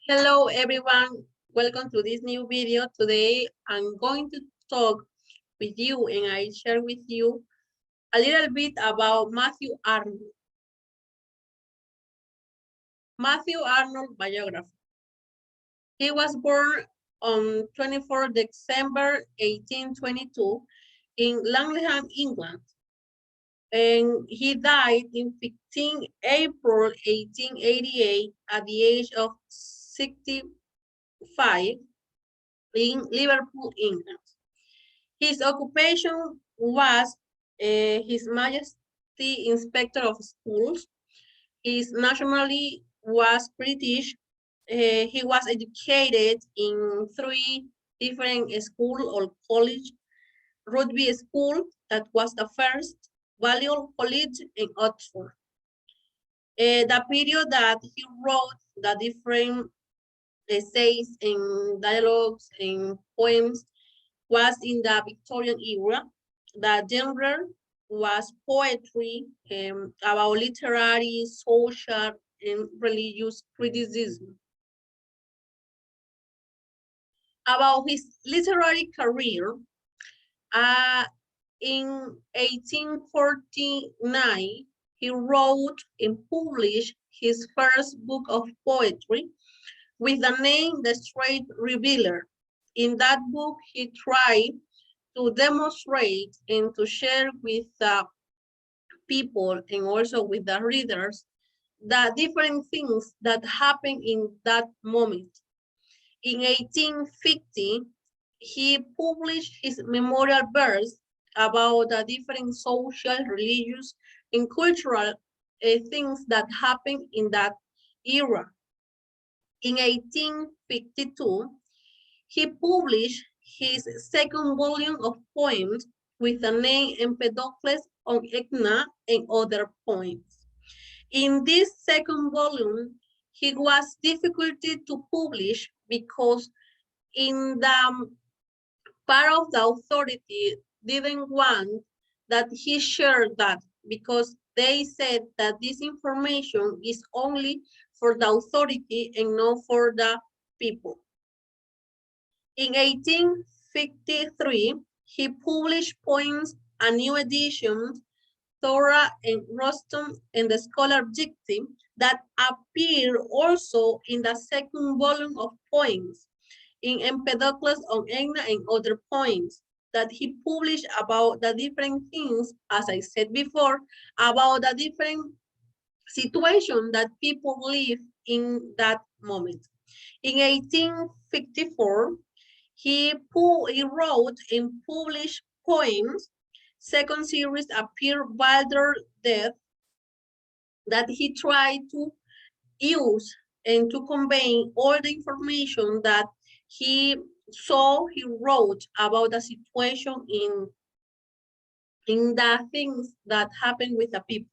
Hello everyone, welcome to this new video. Today I'm going to talk with you and I share with you a little bit about Mathew Arnold. Mathew Arnold biography. He was born on 24 December 1822 in Langleham, England, and he died in 15 April 1888 at the age of 65 in Liverpool, England. His occupation was His Majesty Inspector of Schools. His nationality was British. He was educated in 3 different schools or college. Rugby School, that was the first, Balliol College in Oxford. The period that he wrote the different essays and dialogues and poems was in the Victorian era. The genre was poetry about literary, social, and religious criticism. About his literary career, in 1849, he wrote and published his first book of poetry with the name The Straight Revealer. In that book, he tried to demonstrate and to share with the people and also with the readers the different things that happened in that moment. In 1850, he published his memorial verse about the different social, religious, and cultural things that happened in that era. In 1852, he published his second volume of poems with the name Empedocles on Etna and Other Poems. In this second volume, he was difficult to publish because in the part of the authority didn't want that he shared that because they said that this information is only for the authority and not for the people. In 1853, he published poems, a new edition, Thora and Rustum and the Scholar Objective, that appear also in the second volume of poems, in Empedocles on Etna and Other Poems, that he published about the different things, as I said before, about the different situation that people live in that moment. In 1854, he wrote and published poems. Second series appeared Wilder Death, that he tried to use and to convey all the information that he wrote about the situation in the things that happened with the people.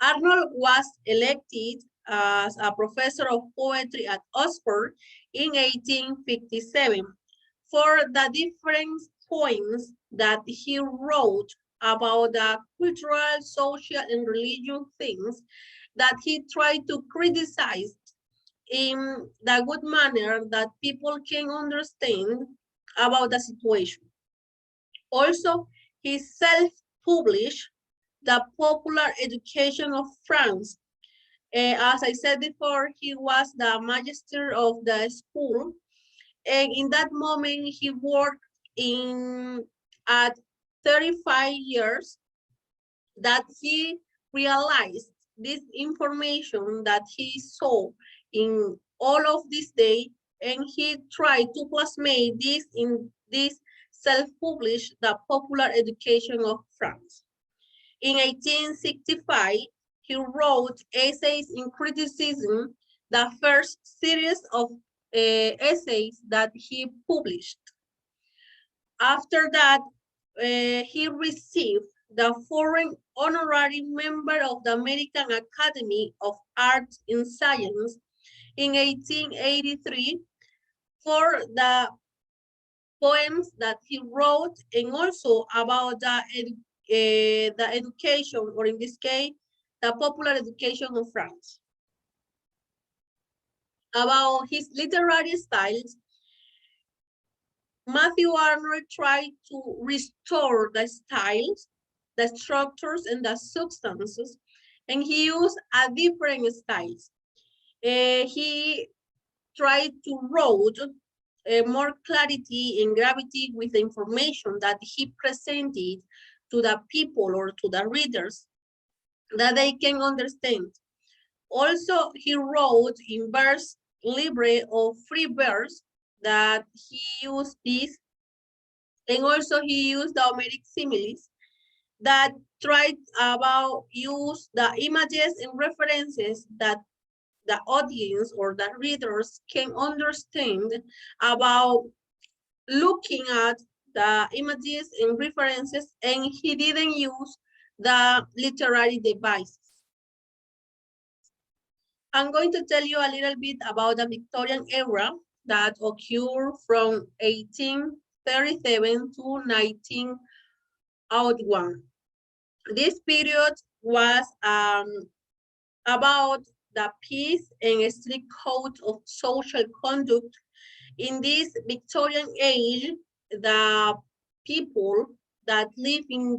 Arnold was elected as a professor of poetry at Oxford in 1857 for the different poems that he wrote about the cultural, social, and religious things that he tried to criticize in the good manner that people can understand about the situation. Also, he self-published The Popular Education of France. As I said before, he was the magister of the school, and in that moment he worked at 35 years that he realized this information that he saw in all of this day, and he tried to plasmate this in this self-published The Popular Education of France. In 1865, he wrote Essays in Criticism, the first series of essays that he published. After that, he received the foreign honorary member of the American Academy of Arts and Science in 1883 for the poems that he wrote and also about the education, or in this case, the popular education of France. About his literary styles, Mathew Arnold tried to restore the styles, the structures, and the substances, and he used a different styles. He tried to wrote more clarity and gravity with the information that he presented to the people or to the readers that they can understand. Also, he wrote in verse libre or free verse that he used this, and also he used the Homeric similes that tried about use the images and references that the audience or the readers can understand about looking at the images and references, and he didn't use the literary devices. I'm going to tell you a little bit about the Victorian era that occurred from 1837 to 1901. This period was about the peace and strict code of social conduct. In this Victorian age, the people that live in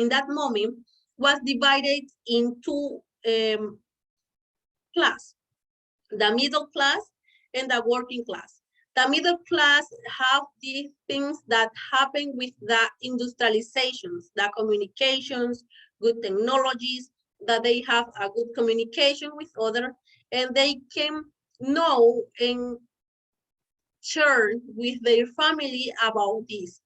that moment was divided into class, the middle class and the working class. The middle class have these things that happen with the industrializations, the communications, good technologies, that they have a good communication with others, and they can know and share with their family about this.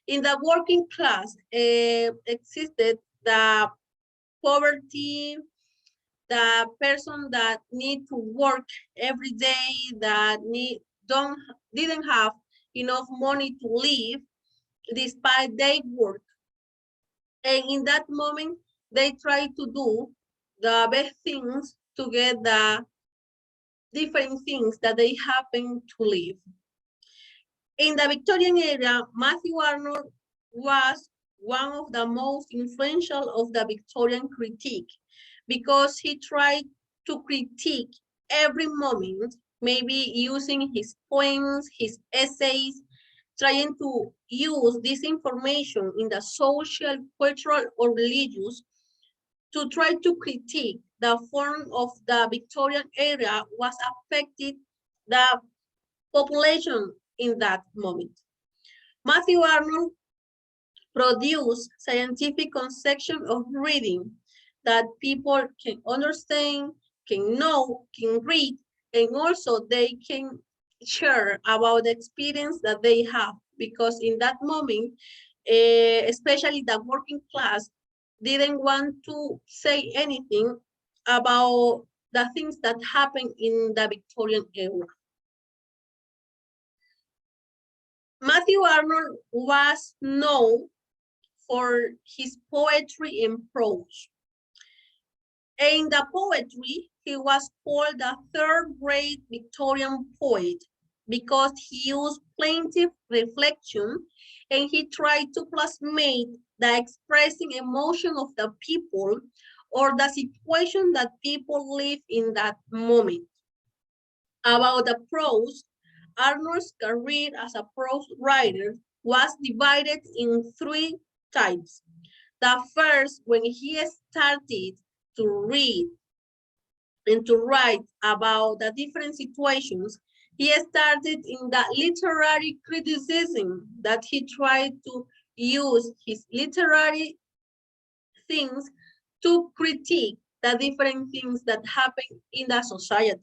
In the working class, existed the poverty, the person that need to work every day, that didn't have enough money to live despite their work. And in that moment, they try to do the best things to get the different things that they happen to live. In the Victorian era, Mathew Arnold was one of the most influential of the Victorian critique because he tried to critique every moment, maybe using his poems, his essays, trying to use this information in the social, cultural, or religious to try to critique the form of the Victorian era was affected the population in that moment. Mathew Arnold produced scientific conception of reading that people can understand, can know, can read, and also they can share about the experience that they have, because in that moment, especially the working class, didn't want to say anything about the things that happened in the Victorian era. Mathew Arnold was known for his poetry and prose. In the poetry, he was called the third-rate Victorian poet because he used plaintive reflection and he tried to plasmate the expressing emotion of the people or the situation that people live in that moment. About the prose, Arnold's career as a prose writer was divided in three types. The first, when he started to read and to write about the different situations, he started in the literary criticism, that he tried to use his literary things to critique the different things that happen in the society.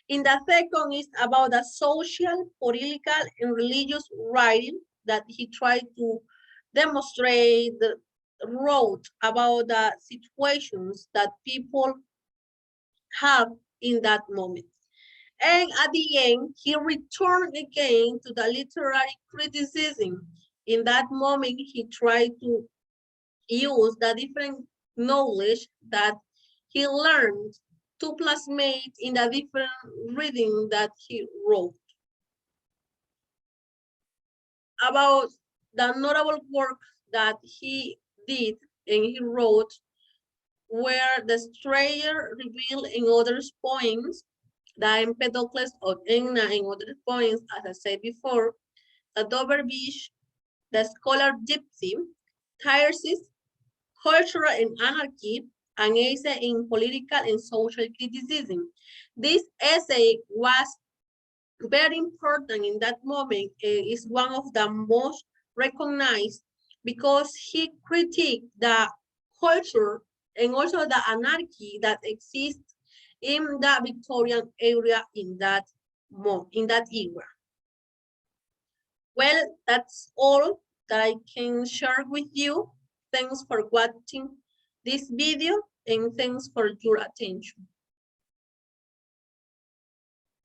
In the second is about the social, political, and religious writing that he tried to demonstrate, wrote about the situations that people have in that moment. And at the end, he returned again to the literary criticism. In that moment, he tried to use the different knowledge that he learned to plasmate in the different reading that he wrote. About the notable work that he did and he wrote were The Stranger Revealed in Others' Poems, the Empedocles of Enna and other points, as I said before, the Doberbish, the scholar Gypsy, Tircis, cultural and anarchy, an essay in political and social criticism. This essay was very important in that moment. Is one of the most recognized because he critiqued the culture and also the anarchy that exists in the Victorian area in that era. Well, that's all that I can share with you. Thanks for watching this video and thanks for your attention.